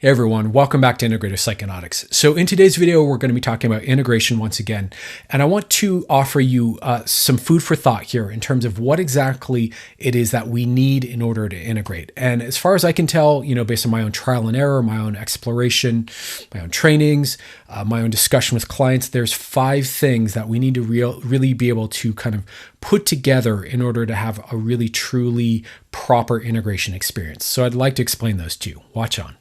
Hey everyone, welcome back to Integrative Psychonautics. So in today's video, we're going to be talking about integration once again. And I want to offer you some food for thought here in terms of what exactly it is that we need in order to integrate. And as far as I can tell, based on my own trial and error, my own exploration, my own trainings, my own discussion with clients, there's 5 things that we need to really be able to kind of put together in order to have a really truly proper integration experience. So I'd like to explain those to you. Watch on.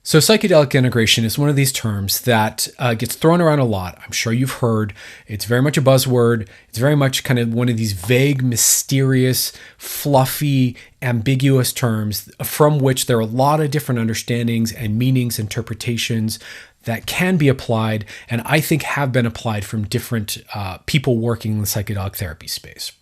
So psychedelic integration is one of these terms that gets thrown around a lot. I'm sure you've heard. It's very much a buzzword. It's very much kind of one of these vague, mysterious, fluffy, ambiguous terms from which there are a lot of different understandings and meanings, interpretations that can be applied, and I think have been applied from different people working in the psychedelic therapy space.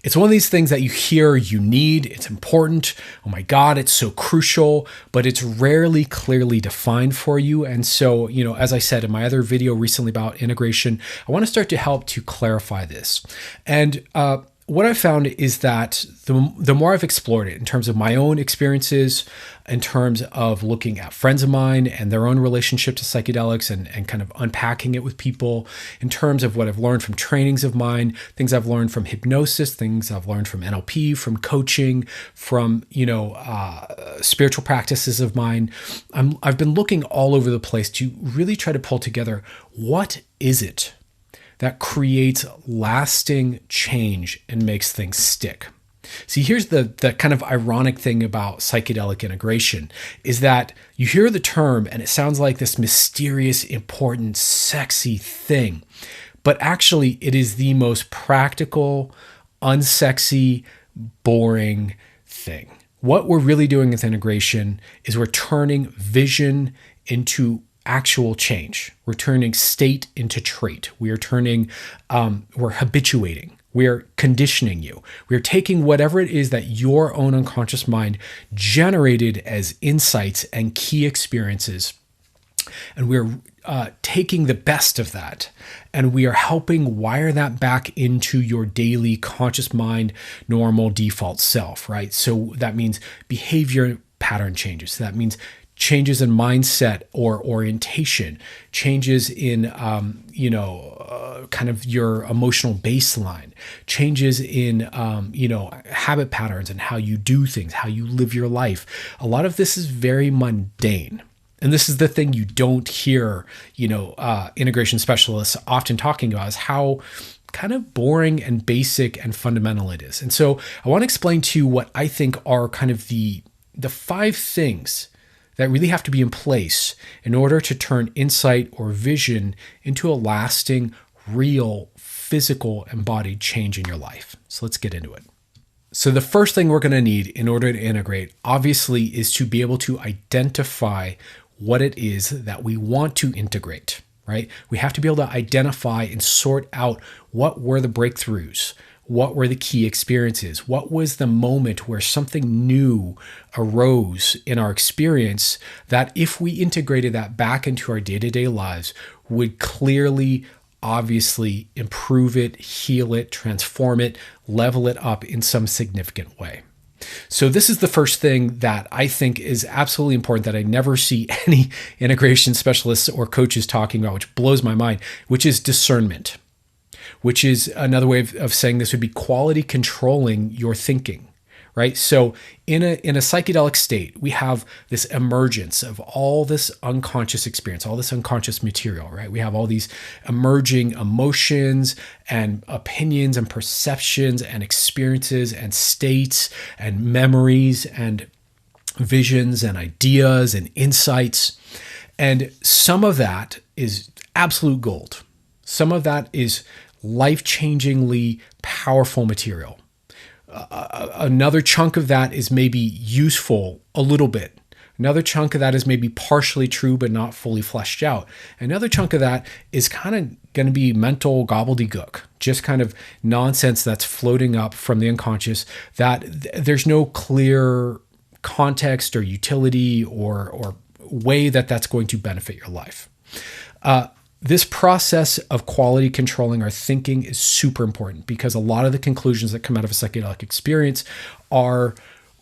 It's one of these things that you hear you need, it's important, oh my God, it's so crucial, but it's rarely clearly defined for you. And so, as I said in my other video recently about integration, I want to start to help to clarify this. And what I've found is that the more I've explored it in terms of my own experiences, in terms of looking at friends of mine and their own relationship to psychedelics and kind of unpacking it with people, in terms of what I've learned from trainings of mine, things I've learned from hypnosis, things I've learned from NLP, from coaching, from, spiritual practices of mine, I've been looking all over the place to really try to pull together what is it that creates lasting change and makes things stick. See, here's the kind of ironic thing about psychedelic integration is that you hear the term and it sounds like this mysterious, important, sexy thing, but actually it is the most practical, unsexy, boring thing. What we're really doing with integration is we're turning vision into actual change. We're turning state into trait. We're habituating. We're conditioning you. We're taking whatever it is that your own unconscious mind generated as insights and key experiences, and we're taking the best of that, and we are helping wire that back into your daily conscious mind, normal default self, right? So that means behavior pattern changes. That means changes in mindset or orientation, changes in, kind of your emotional baseline, changes in, habit patterns and how you do things, how you live your life. A lot of this is very mundane. And this is the thing you don't hear, integration specialists often talking about is how kind of boring and basic and fundamental it is. And so I want to explain to you what I think are kind of the 5 things that really have to be in place in order to turn insight or vision into a lasting, real, physical, embodied change in your life. So let's get into it. So the first thing we're going to need in order to integrate, obviously, is to be able to identify what it is that we want to integrate, right? We have to be able to identify and sort out what were the breakthroughs. What were the key experiences? What was the moment where something new arose in our experience that if we integrated that back into our day-to-day lives would clearly, obviously improve it, heal it, transform it, level it up in some significant way? So this is the first thing that I think is absolutely important that I never see any integration specialists or coaches talking about, which blows my mind, which is discernment. Which is another way of saying this would be quality controlling your thinking, right? So in a psychedelic state, we have this emergence of all this unconscious experience, all this unconscious material, right? We have all these emerging emotions and opinions and perceptions and experiences and states and memories and visions and ideas and insights. And some of that is absolute gold. Some of that is life-changingly powerful material. Another chunk of that is maybe useful a little bit. Another chunk of that is maybe partially true but not fully fleshed out. Another chunk of that is kind of going to be mental gobbledygook, just kind of nonsense that's floating up from the unconscious that there's no clear context or utility or way that that's going to benefit your life. This process of quality controlling our thinking is super important because a lot of the conclusions that come out of a psychedelic experience are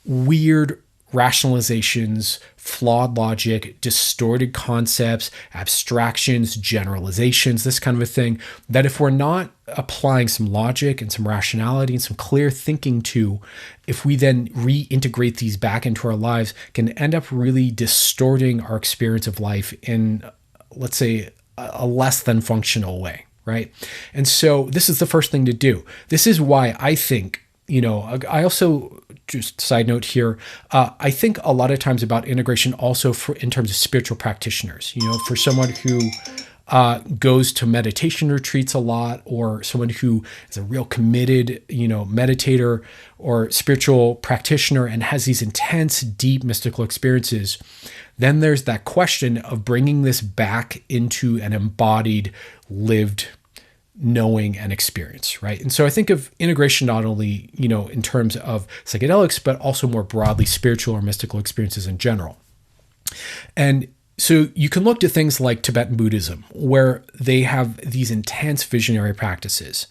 weird, rationalizations, flawed logic, distorted concepts, abstractions, generalizations, this kind of a thing, that if we're not applying some logic and some rationality and some clear thinking to, if we then reintegrate these back into our lives, can end up really distorting our experience of life in, let's say, a less than functional way, right? And so this is the first thing to do. This is why I think, I also, just side note here, I think a lot of times about integration also in terms of spiritual practitioners, for someone who goes to meditation retreats a lot, or someone who is a real committed, meditator or spiritual practitioner and has these intense, deep mystical experiences. Then there's that question of bringing this back into an embodied, lived knowing and experience, right? And so I think of integration not only, in terms of psychedelics, but also more broadly spiritual or mystical experiences in general. And so you can look to things like Tibetan Buddhism, where they have these intense visionary practices.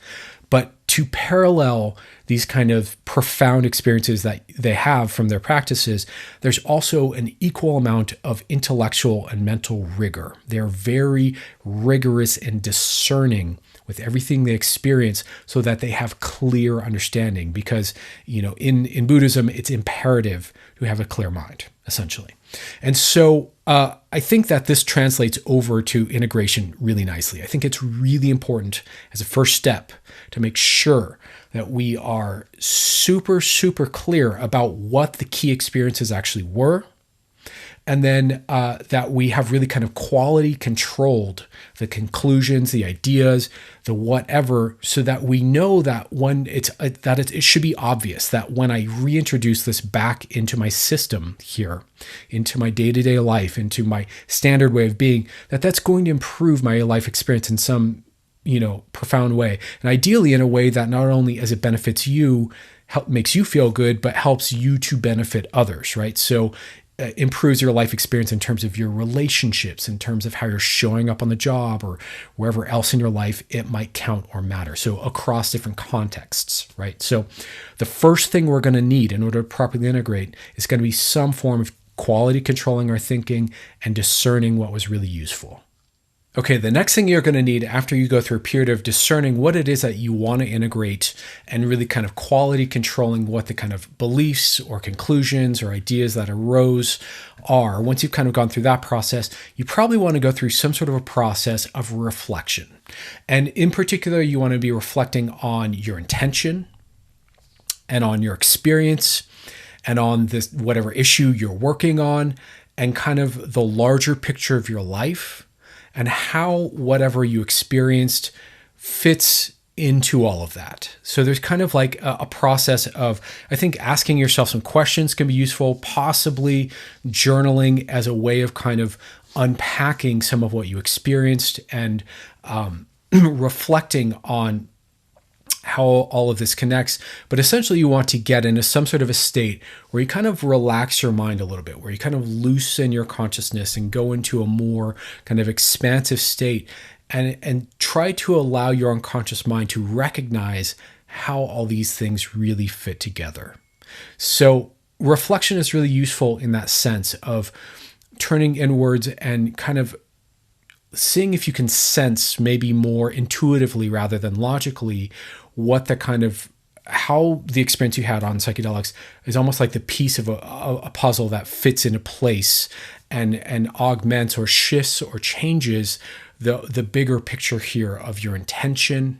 But to parallel these kind of profound experiences that they have from their practices, there's also an equal amount of intellectual and mental rigor. They're very rigorous and discerning with everything they experience so that they have clear understanding, because, in Buddhism, it's imperative to have a clear mind, essentially. And so I think that this translates over to integration really nicely. I think it's really important as a first step to make sure that we are super, super clear about what the key experiences actually were. And then that we have really kind of quality controlled the conclusions, the ideas, the whatever, so that we know that when it should be obvious that when I reintroduce this back into my system here, into my day-to-day life, into my standard way of being, that's going to improve my life experience in some, profound way. And ideally in a way that not only as it benefits you, makes you feel good, but helps you to benefit others, right? So improves your life experience in terms of your relationships, in terms of how you're showing up on the job or wherever else in your life it might count or matter. So across different contexts, right? So the first thing we're going to need in order to properly integrate is going to be some form of quality controlling our thinking and discerning what was really useful. Okay, the next thing you're going to need after you go through a period of discerning what it is that you want to integrate and really kind of quality controlling what the kind of beliefs or conclusions or ideas that arose are, once you've kind of gone through that process, you probably want to go through some sort of a process of reflection. And in particular, you want to be reflecting on your intention and on your experience and on this whatever issue you're working on and kind of the larger picture of your life, and how whatever you experienced fits into all of that. So there's kind of like a process of, I think, asking yourself some questions can be useful, possibly journaling as a way of kind of unpacking some of what you experienced and reflecting on how all of this connects. But essentially you want to get into some sort of a state where you kind of relax your mind a little bit, where you kind of loosen your consciousness and go into a more kind of expansive state and try to allow your unconscious mind to recognize how all these things really fit together. So reflection is really useful in that sense of turning inwards and kind of seeing if you can sense maybe more intuitively rather than logically what the kind of, how the experience you had on psychedelics is almost like the piece of a puzzle that fits into place and augments or shifts or changes the bigger picture here of your intention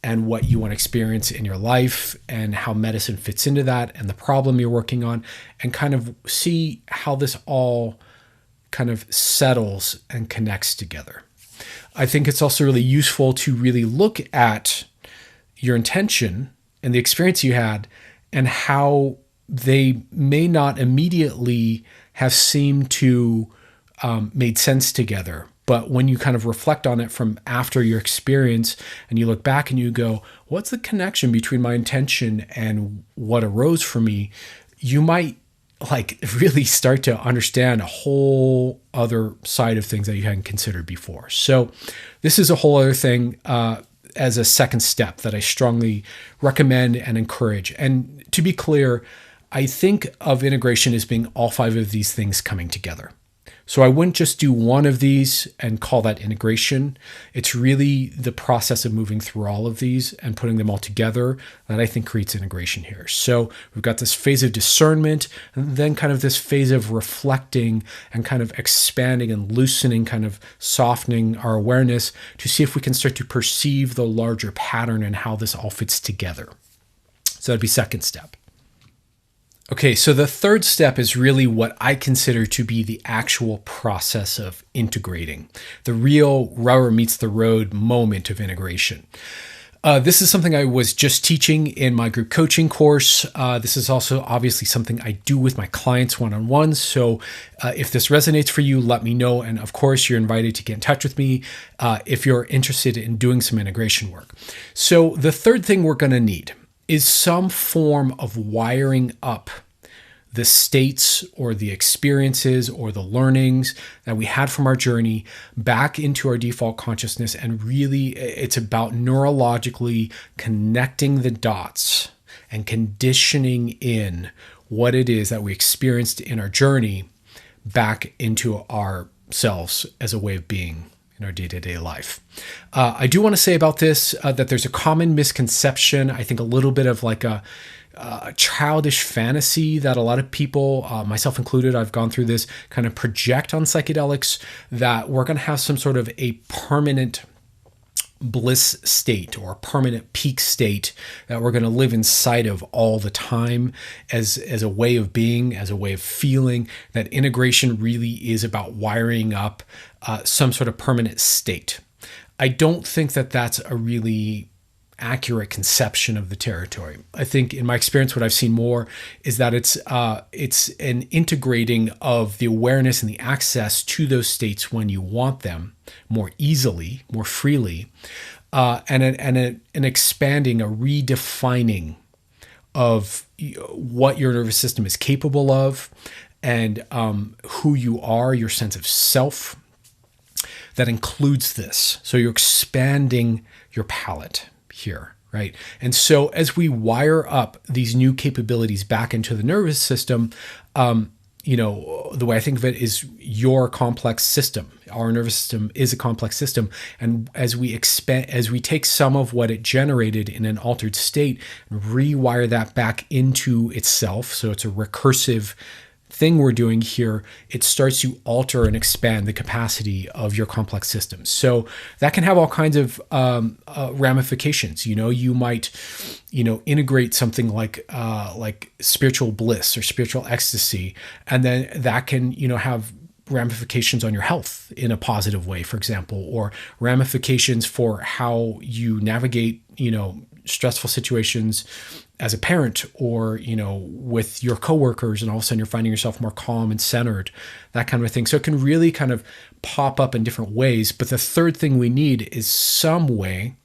and what you want to experience in your life and how medicine fits into that and the problem you're working on, and kind of see how this all kind of settles and connects together. I think it's also really useful to really look at your intention and the experience you had and how they may not immediately have seemed to made sense together. But when you kind of reflect on it from after your experience and you look back and you go, what's the connection between my intention and what arose for me? You might like really start to understand a whole other side of things that you hadn't considered before. So this is a whole other thing as a second step that I strongly recommend and encourage. And to be clear, I think of integration as being all 5 of these things coming together. So I wouldn't just do one of these and call that integration. It's really the process of moving through all of these and putting them all together that I think creates integration here. So we've got this phase of discernment, and then kind of this phase of reflecting and kind of expanding and loosening, kind of softening our awareness to see if we can start to perceive the larger pattern and how this all fits together. So that'd be second step. Okay, so the third step is really what I consider to be the actual process of integrating, the real rubber meets the road moment of integration. This is something I was just teaching in my group coaching course. This is also obviously something I do with my clients one-on-one. So if this resonates for you, let me know. And of course, you're invited to get in touch with me if you're interested in doing some integration work. So the third thing we're going to need is some form of wiring up the states or the experiences or the learnings that we had from our journey back into our default consciousness. And really, it's about neurologically connecting the dots and conditioning in what it is that we experienced in our journey back into ourselves as a way of being in our day-to-day life. I do want to say about this that there's a common misconception, I think a little bit of like a childish fantasy that a lot of people, myself included, I've gone through this, kind of project on psychedelics, that we're going to have some sort of a permanent bliss state or a permanent peak state that we're going to live inside of all the time as a way of being, as a way of feeling. That integration really is about wiring up some sort of permanent state. I don't think that that's a really accurate conception of the territory. I think in my experience, what I've seen more is that it's an integrating of the awareness and the access to those states when you want them more easily, more freely, and an expanding, a redefining of what your nervous system is capable of and who you are, your sense of self. That includes this. So you're expanding your palette here, right? And so as we wire up these new capabilities back into the nervous system, the way I think of it is your complex system. Our nervous system is a complex system. And as we take some of what it generated in an altered state, rewire that back into itself. So it's a recursive thing we're doing here. It starts to alter and expand the capacity of your complex system. So that can have all kinds of ramifications. You might, integrate something like spiritual bliss or spiritual ecstasy, and then that can, have ramifications on your health in a positive way, for example, or ramifications for how you navigate, stressful situations as a parent or, with your coworkers, and all of a sudden you're finding yourself more calm and centered, that kind of thing. So it can really kind of pop up in different ways. But the third thing we need is some way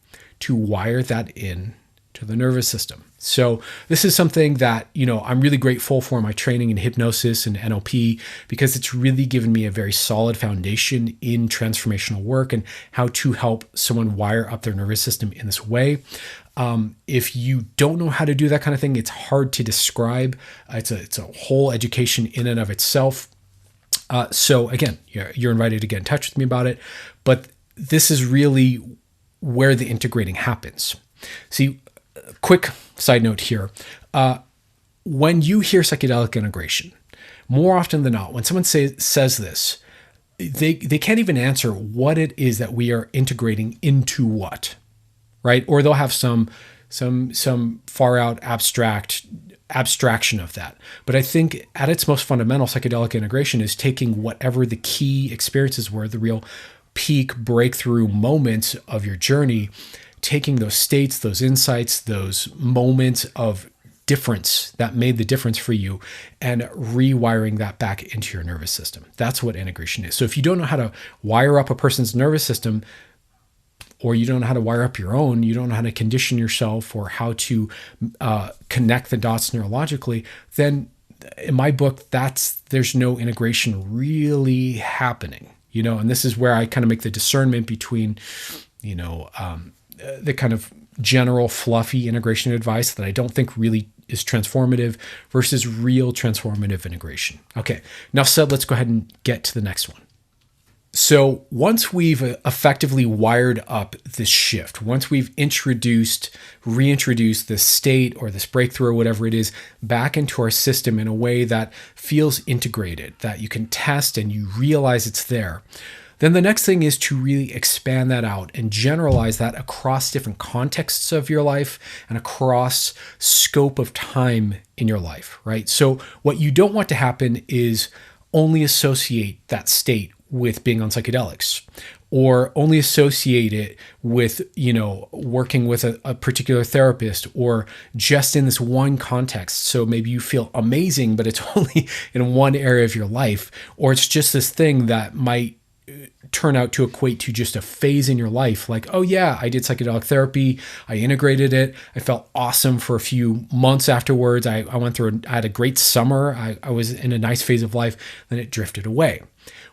to wire that in to the nervous system. So this is something that, I'm really grateful for my training in hypnosis and NLP, because it's really given me a very solid foundation in transformational work and how to help someone wire up their nervous system in this way. If you don't know how to do that kind of thing, it's hard to describe. It's a whole education in and of itself. So again, you're invited to get in touch with me about it. But this is really where the integrating happens. See, quick side note here. When you hear psychedelic integration, more often than not, when someone says this, they can't even answer what it is that we are integrating into what, right? Or they'll have some far out abstraction of that. But I think at its most fundamental, psychedelic integration is taking whatever the key experiences were, the real peak breakthrough moments of your journey, taking those states, those insights, those moments of difference that made the difference for you, and rewiring that back into your nervous system. That's what integration is. So if you don't know how to wire up a person's nervous system, or you don't know how to wire up your own, you don't know how to condition yourself or how to connect the dots neurologically, then in my book, there's no integration really happening, and this is where I kind of make the discernment between, the kind of general fluffy integration advice that I don't think really is transformative versus real transformative integration. Okay, now said, let's go ahead and get to the next one. So once we've effectively wired up this shift, once we've reintroduced this state or this breakthrough or whatever it is back into our system in a way that feels integrated, that you can test and you realize it's there, then the next thing is to really expand that out and generalize that across different contexts of your life and across scope of time in your life, right? So what you don't want to happen is only associate that state with being on psychedelics, or only associate it with, working with a particular therapist, or just in this one context. So maybe you feel amazing, but it's only in one area of your life, or it's just this thing that might turn out to equate to just a phase in your life. Like, oh yeah, I did psychedelic therapy. I integrated it. I felt awesome for a few months afterwards. I had a great summer. I was in a nice phase of life. Then it drifted away.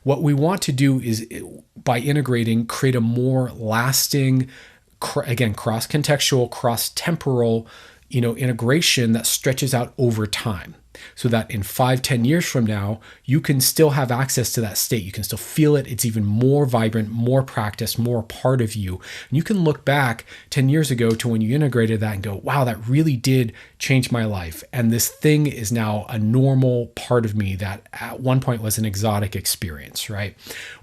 What we want to do is, by integrating, create a more lasting, again, cross-contextual, cross-temporal, integration that stretches out over time, so that in 5-10 years from now, you can still have access to that state. You can still feel it. It's even more vibrant, more practiced, more a part of you. And you can look back 10 years ago to when you integrated that and go, wow, that really did change my life. And this thing is now a normal part of me that at one point was an exotic experience, right?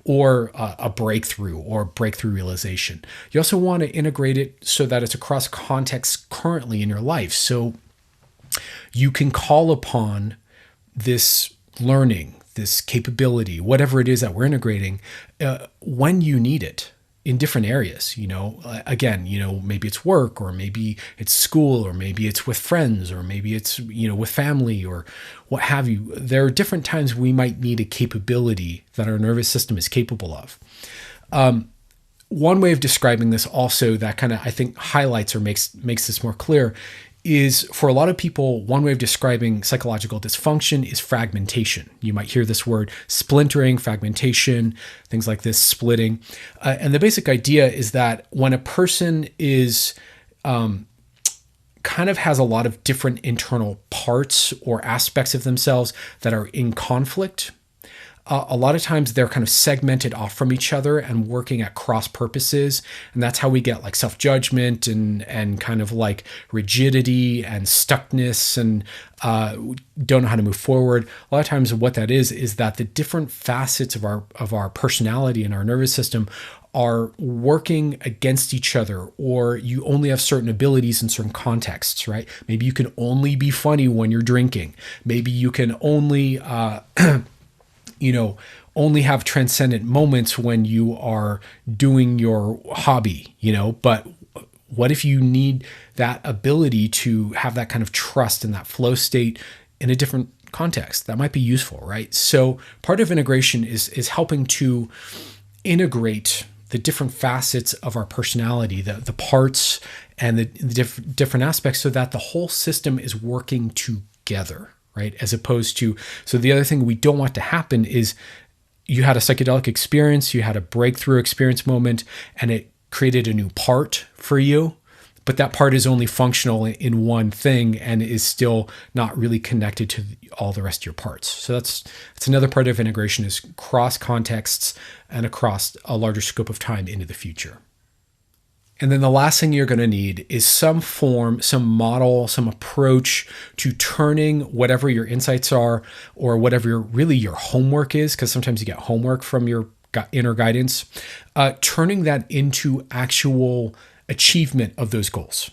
Or a breakthrough or breakthrough realization. You also want to integrate it so that it's across contexts currently in your life. So you can call upon this learning, this capability, whatever it is that we're integrating, when you need it in different areas. Again, maybe it's work, or maybe it's school, or maybe it's with friends, or maybe it's, with family, or what have you. There are different times we might need a capability that our nervous system is capable of. One way of describing this also that kind of, I think, highlights or makes this more clear is, for a lot of people, one way of describing psychological dysfunction is fragmentation. You might hear this word: splintering, fragmentation, things like this, splitting. And the basic idea is that when a person is kind of has a lot of different internal parts or aspects of themselves that are in conflict, a lot of times they're kind of segmented off from each other and working at cross purposes. And that's how we get like self-judgment and kind of like rigidity and stuckness and don't know how to move forward. A lot of times what that is that the different facets of our personality and our nervous system are working against each other, or you only have certain abilities in certain contexts, right? Maybe you can only be funny when you're drinking. Maybe you can only only have transcendent moments when you are doing your hobby, but what if you need that ability to have that kind of trust and that flow state in a different context? That might be useful, right? So part of integration is helping to integrate the different facets of our personality, the parts and the different aspects, so that the whole system is working together, right? As opposed to, so the other thing we don't want to happen is you had a psychedelic experience, you had a breakthrough experience moment, and it created a new part for you, but that part is only functional in one thing and is still not really connected to all the rest of your parts. So that's another part of integration, is cross contexts and across a larger scope of time into the future. And then the last thing you're going to need is some form, some model, some approach to turning whatever your insights are, or whatever your homework is, because sometimes you get homework from your inner guidance, turning that into actual achievement of those goals,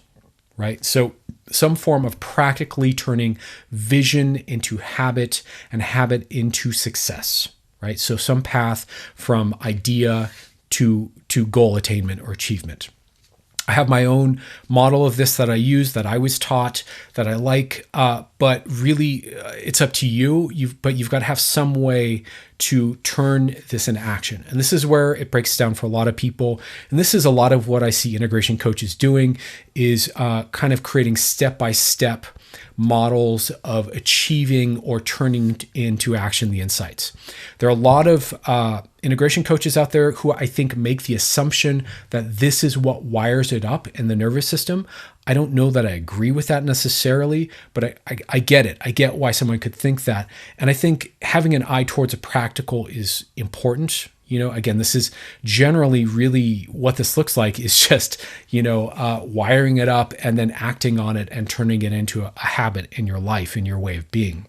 right? So some form of practically turning vision into habit and habit into success, right? So some path from idea to goal attainment or achievement. I have my own model of this that I use, that I was taught, that I like, but really it's up to you. But you've got to have some way to turn this into action. And this is where it breaks down for a lot of people. And this is a lot of what I see integration coaches doing, is kind of creating step-by-step models of achieving or turning into action the insights. There are a lot of integration coaches out there who I think make the assumption that this is what wires it up in the nervous system. I don't know that I agree with that necessarily, but I get it. I get why someone could think that. And I think having an eye towards a practical is important. Again, this is generally really what this looks like is just, wiring it up and then acting on it and turning it into a habit in your life, in your way of being.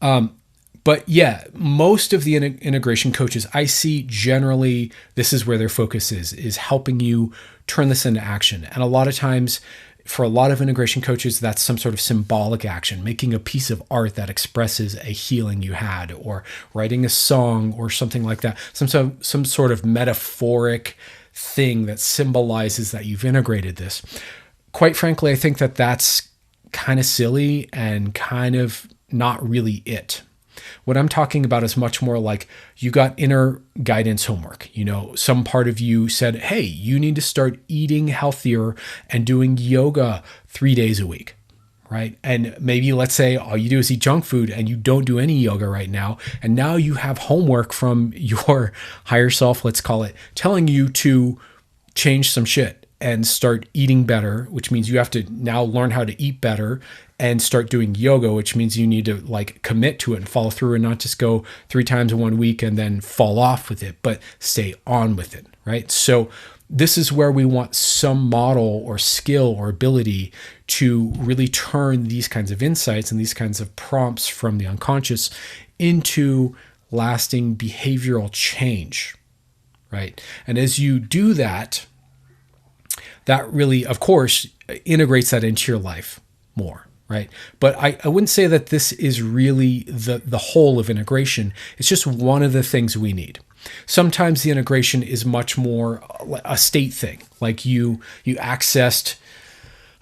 But yeah, most of the integration coaches I see generally, this is where their focus is helping you turn this into action. And a lot of times, for a lot of integration coaches, that's some sort of symbolic action, making a piece of art that expresses a healing you had, or writing a song or something like that. Some sort of metaphoric thing that symbolizes that you've integrated this. Quite frankly, I think that that's kind of silly and kind of not really it. What I'm talking about is much more like you got inner guidance homework. Some part of you said, hey, you need to start eating healthier and doing yoga 3 days a week, right? And maybe let's say all you do is eat junk food and you don't do any yoga right now. And now you have homework from your higher self, let's call it, telling you to change some shit and start eating better, which means you have to now learn how to eat better and start doing yoga, which means you need to commit to it and follow through and not just go 3 times in 1 week and then fall off with it, but stay on with it, right? So this is where we want some model or skill or ability to really turn these kinds of insights and these kinds of prompts from the unconscious into lasting behavioral change, right? And as you do that, that really, of course, integrates that into your life more, right? But I wouldn't say that this is really the whole of integration. It's just one of the things we need. Sometimes the integration is much more a state thing, like you accessed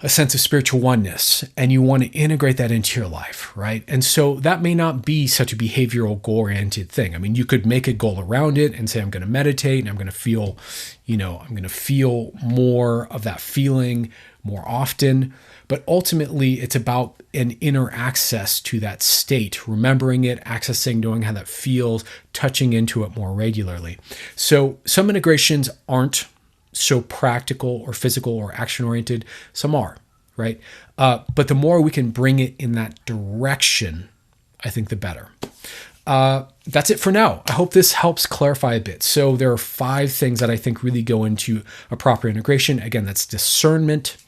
a sense of spiritual oneness and you want to integrate that into your life, right? And so that may not be such a behavioral goal-oriented thing. I mean, you could make a goal around it and say, I'm going to meditate and I'm going to feel, I'm going to feel more of that feeling more often. But ultimately, it's about an inner access to that state, remembering it, accessing, knowing how that feels, touching into it more regularly. So some integrations aren't so practical or physical or action-oriented. Some are, right? But the more we can bring it in that direction, I think the better. That's it for now. I hope this helps clarify a bit. So there are 5 things that I think really go into a proper integration. Again, that's discernment.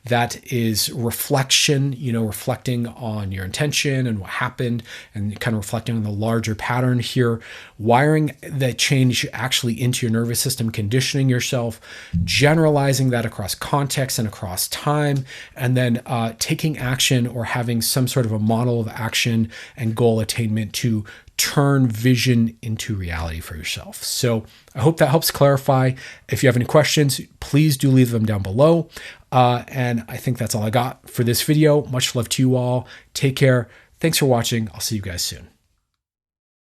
That is reflection, reflecting on your intention and what happened and kind of reflecting on the larger pattern here, wiring that change actually into your nervous system, conditioning yourself, generalizing that across context and across time, and then taking action or having some sort of a model of action and goal attainment to turn vision into reality for yourself. So I hope that helps clarify. If you have any questions, please do leave them down below. And I think that's all I got for this video. Much love to you all. Take care. Thanks for watching. I'll see you guys soon.